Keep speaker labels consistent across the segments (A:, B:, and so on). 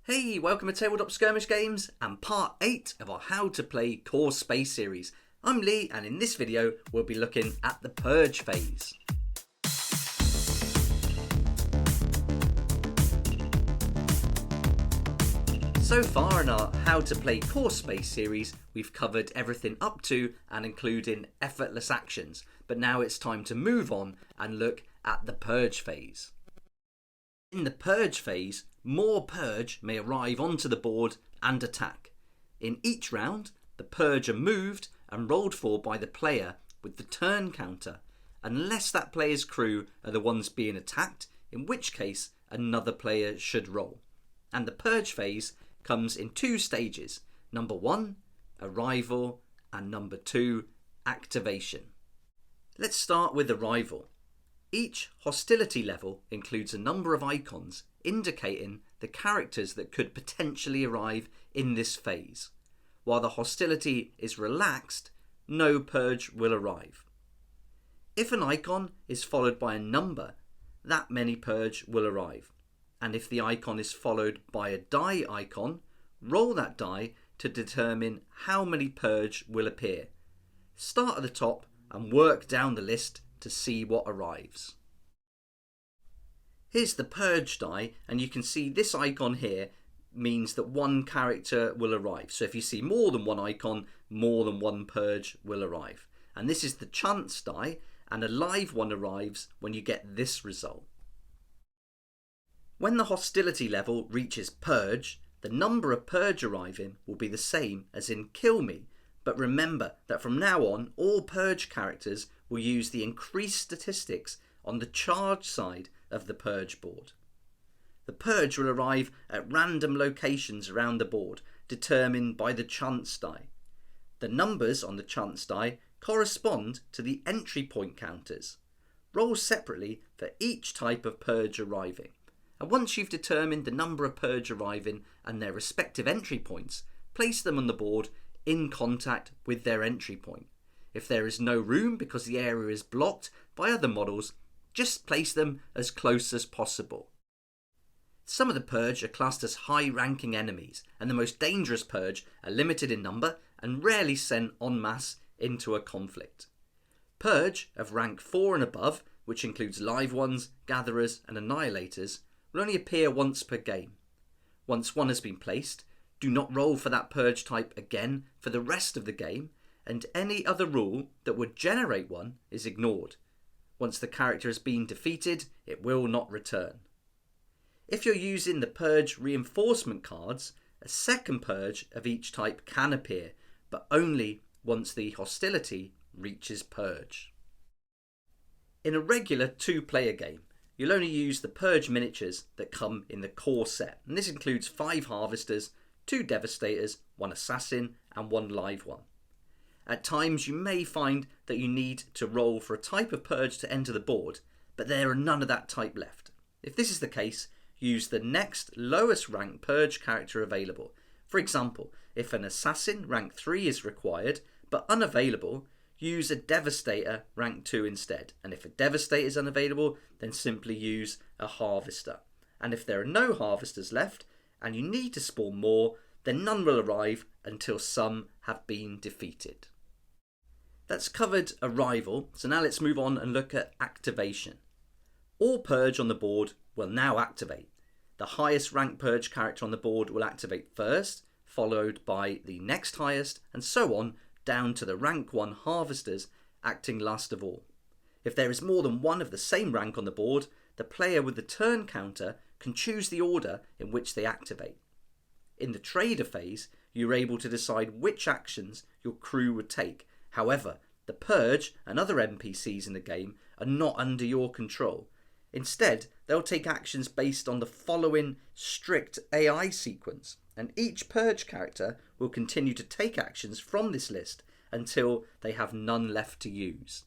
A: Hey, welcome to Tabletop Skirmish Games and part 8 of our How to Play Core Space series. I'm Lee, and in this video we'll be looking at the Purge phase. So far in our How to Play Core Space series, we've covered everything up to and including effortless actions, but now it's time to move on and look at the Purge phase. In the Purge phase, more Purge may arrive onto the board and attack. In each round, the Purge are moved and rolled for by the player with the turn counter, unless that player's crew are the ones being attacked, in which case another player should roll. And the Purge phase comes in two stages. Number 1, arrival, and number 2, activation. Let's start with arrival. Each hostility level includes a number of icons indicating the characters that could potentially arrive in this phase. While the hostility is relaxed, no Purge will arrive. If an icon is followed by a number, that many Purge will arrive. And if the icon is followed by a die icon, roll that die to determine how many Purge will appear. Start at the top and work down the list to see what arrives. Here's the Purge die, and you can see this icon here means that one character will arrive. So if you see more than one icon, more than one Purge will arrive. And this is the chance die, and a live one arrives when you get this result. When the hostility level reaches Purge, the number of Purge arriving will be the same as in Kill Me, but remember that from now on all Purge characters will use the increased statistics on the charge side of the Purge board. The Purge will arrive at random locations around the board, determined by the chance die. The numbers on the chance die correspond to the entry point counters. Roll separately for each type of Purge arriving. And once you've determined the number of Purge arriving and their respective entry points, place them on the board in contact with their entry point. If there is no room because the area is blocked by other models, just place them as close as possible. Some of the Purge are classed as high-ranking enemies, and the most dangerous Purge are limited in number and rarely sent en masse into a conflict. Purge of rank 4 and above, which includes live ones, gatherers and annihilators, will only appear once per game. Once one has been placed, do not roll for that Purge type again for the rest of the game, and any other rule that would generate one is ignored. Once the character has been defeated, it will not return. If you're using the Purge reinforcement cards, a second Purge of each type can appear, but only once the hostility reaches Purge. In a regular 2-player game, you'll only use the Purge miniatures that come in the core set, and this includes 5 Harvesters, 2 Devastators, 1 Assassin and 1 live one. At times you may find that you need to roll for a type of Purge to enter the board, but there are none of that type left. If this is the case, use the next lowest rank Purge character available. For example, if an Assassin rank 3 is required but unavailable, use a Devastator rank 2 instead, and if a Devastator is unavailable, then simply use a Harvester. And if there are no Harvesters left and you need to spawn more, then none will arrive until some have been defeated. That's covered arrival, so now let's move on and look at activation. All Purge on the board will now activate. The highest rank Purge character on the board will activate first, followed by the next highest, and so on down to the rank 1 Harvesters acting last of all. If there is more than one of the same rank on the board, the player with the turn counter can choose the order in which they activate. In the Trader phase, you're able to decide which actions your crew would take. However, the Purge and other NPCs in the game are not under your control. Instead, they'll take actions based on the following strict AI sequence, and each Purge character will continue to take actions from this list until they have none left to use.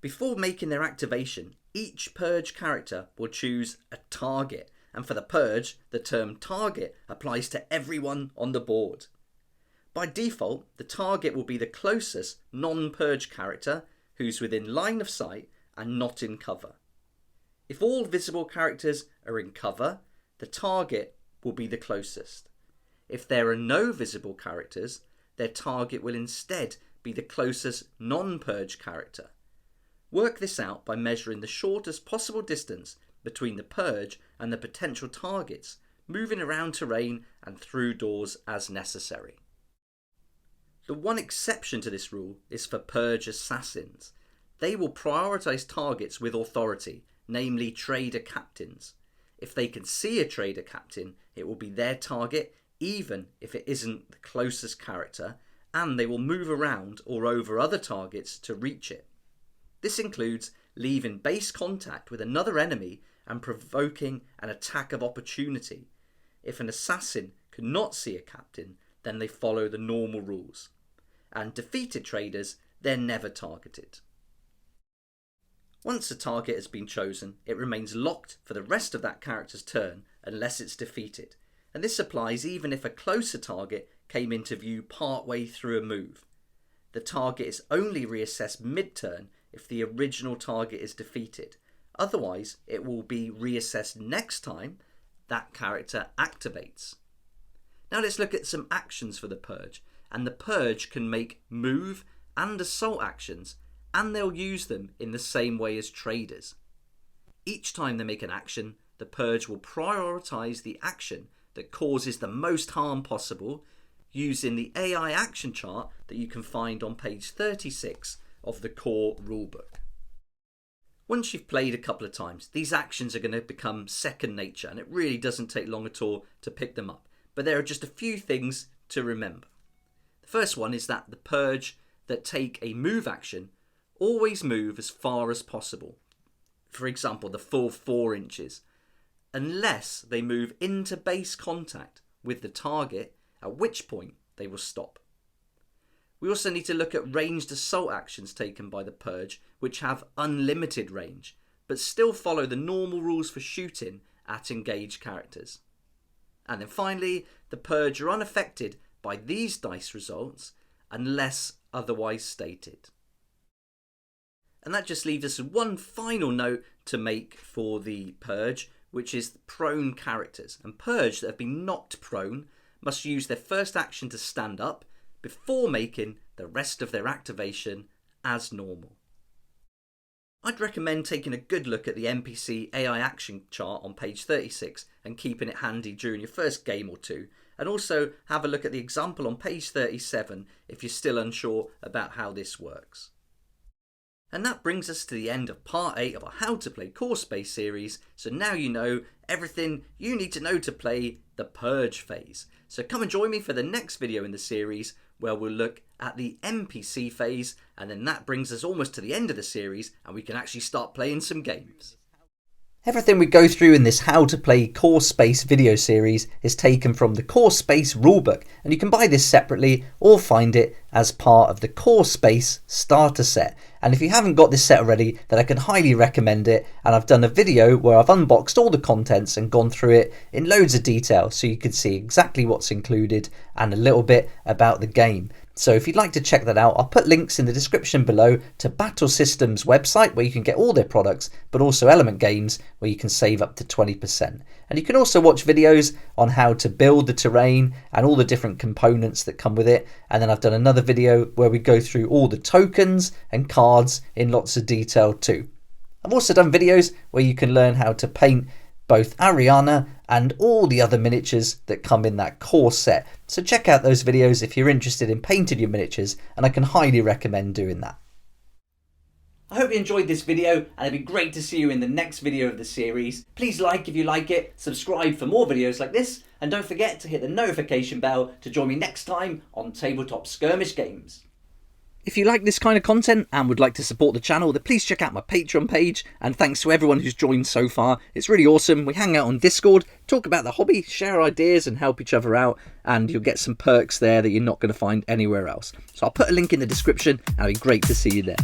A: Before making their activation, each Purge character will choose a target, and for the Purge, the term target applies to everyone on the board. By default, the target will be the closest non-Purge character who's within line of sight and not in cover. If all visible characters are in cover, the target will be the closest. If there are no visible characters, their target will instead be the closest non-purge character. Work this out by measuring the shortest possible distance between the purge and the potential targets, moving around terrain and through doors as necessary. The one exception to this rule is for purge assassins. They will prioritise targets with authority, namely trader captains. If they can see a trader captain, it will be their target, even if it isn't the closest character, and they will move around or over other targets to reach it. This includes leaving base contact with another enemy and provoking an attack of opportunity. If an assassin cannot see a captain, then they follow the normal rules. And defeated traders, they're never targeted. Once a target has been chosen, it remains locked for the rest of that character's turn unless it's defeated. And this applies even if a closer target came into view partway through a move. The target is only reassessed mid-turn if the original target is defeated. Otherwise, it will be reassessed next time that character activates. Now let's look at some actions for the purge. And the purge can make move and assault actions, and they'll use them in the same way as traders. Each time they make an action, the purge will prioritise the action that causes the most harm possible using the AI action chart that you can find on page 36 of the core rulebook. Once you've played a couple of times, these actions are going to become second nature, and it really doesn't take long at all to pick them up. But there are just a few things to remember. The first one is that the purge that take a move action always move as far as possible. For example, the full 4 inches, unless they move into base contact with the target, at which point they will stop. We also need to look at ranged assault actions taken by the purge, which have unlimited range, but still follow the normal rules for shooting at engaged characters. And then finally, the purge are unaffected by these dice results unless otherwise stated. And that just leaves us with one final note to make for the purge, which is prone characters. And purge that have been knocked prone must use their first action to stand up before making the rest of their activation as normal. I'd recommend taking a good look at the NPC AI action chart on page 36 and keeping it handy during your first game or two, and also have a look at the example on page 37 if you're still unsure about how this works. And that brings us to the end of part 8 of our How to Play Core Space series, so now you know everything you need to know to play the Purge phase. So come and join me for the next video in the series where we'll look at the NPC phase, and then that brings us almost to the end of the series and we can actually start playing some games. Everything we go through in this How to Play Core Space video series is taken from the Core Space rulebook, and you can buy this separately or find it as part of the Core Space starter set. And if you haven't got this set already, then I can highly recommend it, and I've done a video where I've unboxed all the contents and gone through it in loads of detail so you can see exactly what's included and a little bit about the game. So if you'd like to check that out, I'll put links in the description below to Battle Systems website where you can get all their products, but also Element Games where you can save up to 20%. And you can also watch videos on how to build the terrain and all the different components that come with it. And then I've done another video where we go through all the tokens and cards in lots of detail too. I've also done videos where you can learn how to paint both ARIANNA and all the other miniatures that come in that core set. So check out those videos if you're interested in painting your miniatures, and I can highly recommend doing that. I hope you enjoyed this video, and it'd be great to see you in the next video of the series. Please like if you like it, subscribe for more videos like this, and don't forget to hit the notification bell to join me next time on Tabletop Skirmish Games. If you like this kind of content and would like to support the channel, then please check out my Patreon page, and thanks to everyone who's joined so far. It's really awesome. We hang out on Discord, talk about the hobby, share ideas and help each other out, and you'll get some perks there that you're not going to find anywhere else. So I'll put a link in the description and it'd be great to see you there.